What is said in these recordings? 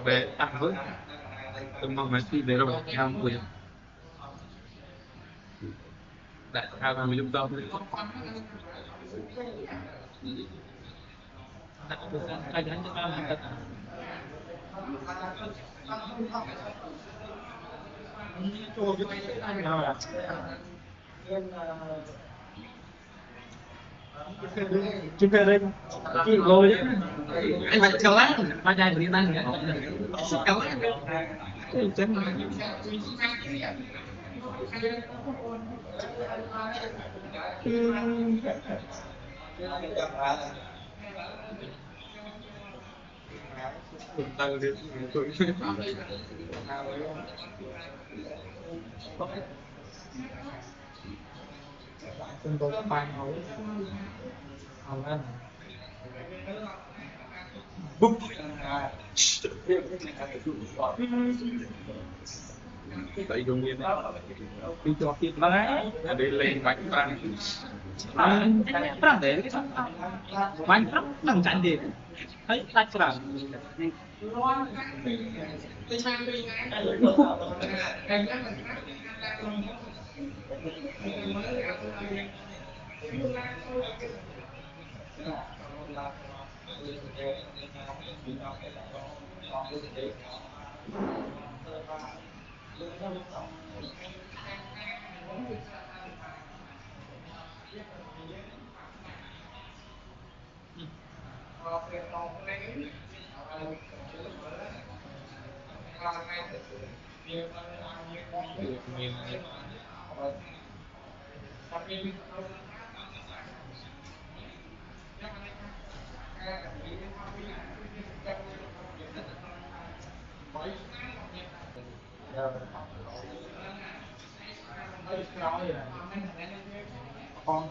về ăn với tôi mong là khi để rồi nhau người đại cao người lúc đó cái đánh cho ta là chúng ta đây chị rồi anh phải cho lát qua đây đi tăng kéo lát chân tăng đến tuổi chúng tôi khoan hầu lên búp tại dùng như này đi cho tiếp lái để lên bánh tăng để bánh tăng chặn đi thấy tách ra con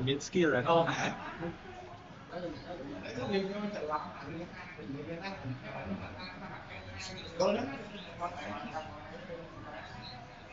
miễn skill rồi không